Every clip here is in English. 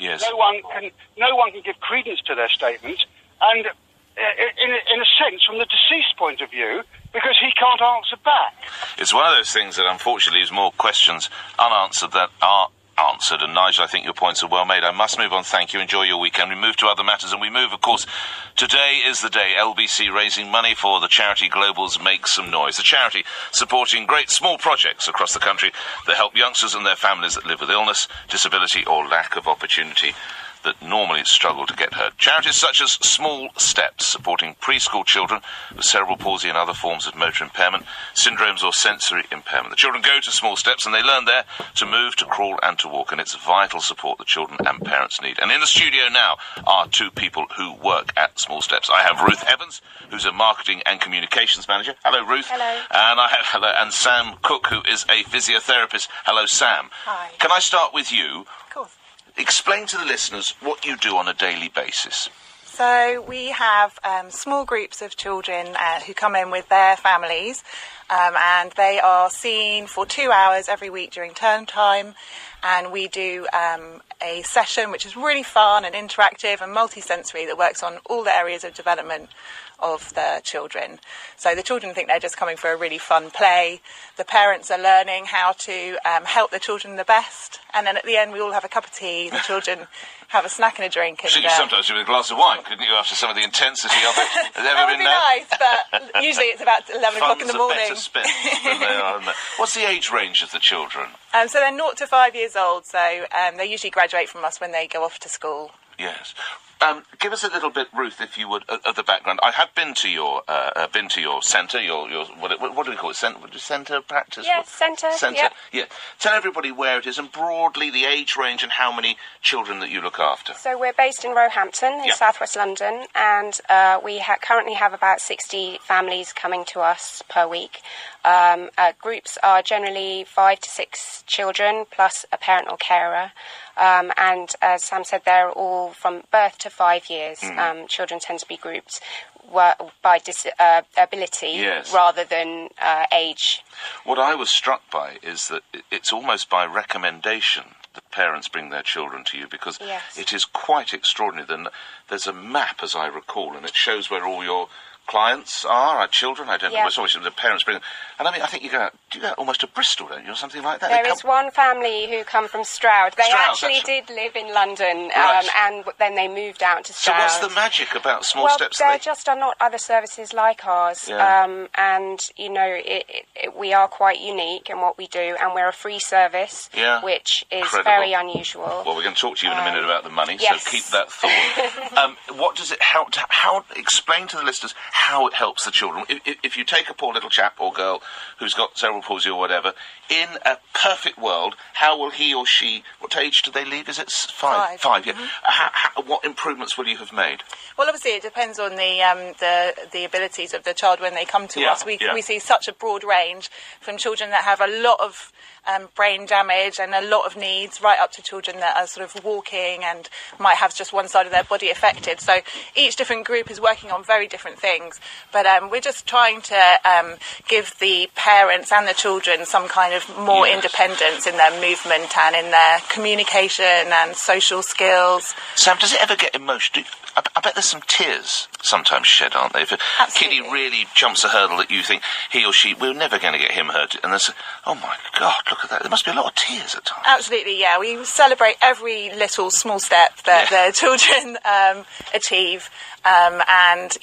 Yes. No one can give credence to their statement, and in a sense, from the deceased point of view, because he can't answer back. It's one of those things that unfortunately leaves more questions unanswered than are answered. And Nigel, I think your points are well made. I must move on. Thank you. Enjoy your weekend. We move to other matters, and we move, of course, today is the day. LBC raising money for the charity Global's Make Some Noise. The charity supporting great small projects across the country that help youngsters and their families that live with illness, disability or lack of opportunity that normally struggle to get heard. Charities such as Small Steps, supporting preschool children with cerebral palsy and other forms of motor impairment, syndromes or sensory impairment. The children go to Small Steps and they learn there to move, to crawl and to walk, and it's vital support that children and parents need. And in the studio now are two people who work at Small Steps. I have Ruth Evans, who's a marketing and communications manager. Hello, Ruth. Hello. And Sam Cook, who is a physiotherapist. Hello, Sam. Hi. Can I start with you? Of course. Explain to the listeners what you do on a daily basis. So we have small groups of children who come in with their families, and they are seen for 2 hours every week during term time, and we do a session which is really fun and interactive and multi-sensory that works on all the areas of development of the children. So the children think they're just coming for a really fun play. The parents are learning how to help the children the best, and then at the end we all have a cup of tea. The children have a snack and a drink. And you sometimes do with a glass of wine, couldn't you, after some of the intensity of it? Has it ever been nice, but usually it's about 11 o'clock in the morning. Funds are better spent than they are. What's the age range of the children? So they're 0 to 5 years old, so they usually graduate from us when they go off to school. Yes. Give us a little bit, Ruth, if you would, of the background. I have been to your centre. Your what do we call it? Centre practice? Yes, centre. Centre. Yeah. Tell everybody where it is and broadly the age range and how many children that you look after. So we're based in Roehampton in southwest London, and we currently have about 60 families coming to us per week. Groups are generally 5 to 6 children plus a parent or carer. And as Sam said, they're all from birth to 5 years. Children tend to be grouped by disability rather than age. What I was struck by is that it's almost by recommendation that parents bring their children to you, because it is quite extraordinary. Then there's a map, as I recall, and it shows where all your clients are children. I don't know. It's always the parents bring them. And I mean, I think you go almost to Bristol, don't you, or something like that? There is one family who come from Stroud. They actually did live in London, and then they moved out to Stroud. So what's the magic about Small Steps? There just are not other services like ours, and you know, we are quite unique in what we do, and we're a free service, which is very unusual. Well, we're going to talk to you in a minute about the money, so keep that thought. What does it help? How explain to the listeners how it helps the children? If you take a poor little chap or girl who's got cerebral palsy or whatever, in a perfect world, how will he or she, what age do they leave? Is it 5? 5, yeah. What improvements will you have made? Well, obviously it depends on the abilities of the child when they come to us. We see such a broad range, from children that have a lot of brain damage and a lot of needs, right up to children that are sort of walking and might have just one side of their body affected. So each different group is working on very different things, but we're just trying to give the parents and the children some kind of more independence in their movement and in their communication and social skills. Sam, does it ever get emotional? I bet there's some tears sometimes shed, aren't they? If a kiddie really jumps a hurdle that you think he or she, we're never going to get him hurt, and there's, oh my God, look at that. There must be a lot of tears at times. Absolutely, yeah. We celebrate every little small step that the children achieve, and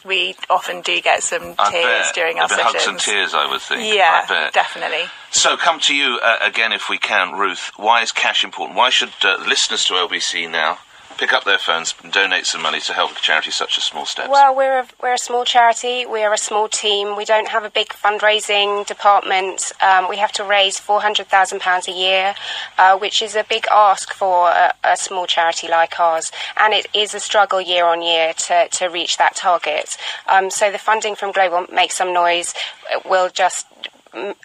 we often do get some tears during our sessions. Hugs and tears, I would think. Yeah, I bet. Definitely. So come to you again, if we can, Ruth. Why is cash important? Why should listeners to LBC now pick up their phones and donate some money to help a charity such as Small Steps? Well, we're a small charity. We're a small team. We don't have a big fundraising department. We have to raise £400,000 a year, which is a big ask for a small charity like ours. And it is a struggle year on year to reach that target. So the funding from Global Make Some Noise will just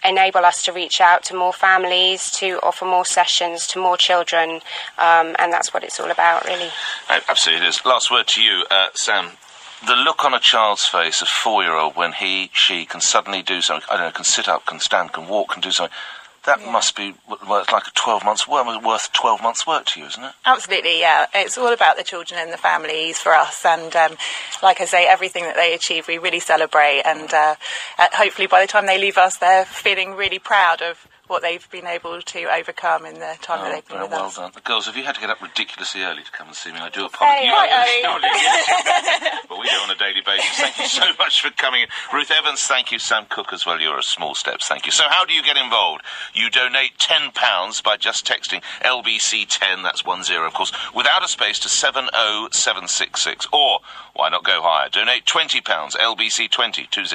enable us to reach out to more families, to offer more sessions to more children, and that's what it's all about, really. Absolutely it is. Last word to you, Sam. The look on a child's face, a 4-year-old, when she can suddenly do something, I don't know, can sit up, can stand, can walk, can do something, That must be worth like 12 months' work. Worth 12 months' work to you, isn't it? Absolutely, yeah. It's all about the children and the families for us, and like I say, everything that they achieve, we really celebrate. And hopefully, by the time they leave us, they're feeling really proud of what they've been able to overcome in the time that they've been with us. Well done. Girls, have you had to get up ridiculously early to come and see me? I do apologise. But we do on a daily basis. Thank you so much for coming in. Ruth Evans, thank you. Sam Cook as well. You're a small steps. Thank you. So how do you get involved? You donate £10 by just texting LBC10, that's 10, of course, without a space to 70766. Or, why not go higher? Donate £20, LBC20, 20, to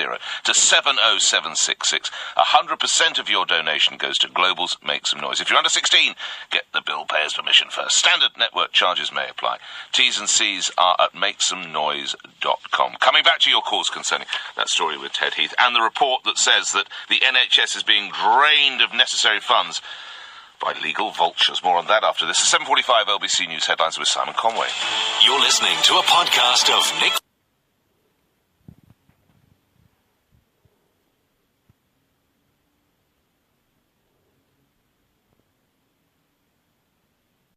70766. 100% of your donation goes to Global's Make Some Noise. If you're under 16, get the bill payer's permission first. Standard network charges may apply. T's and C's are at makesomenoise.com. Coming back to your calls concerning that story with Ted Heath and the report that says that the NHS is being drained of necessary funds by legal vultures. More on that after this. 7:45 LBC News headlines with Simon Conway. You're listening to a podcast of Nick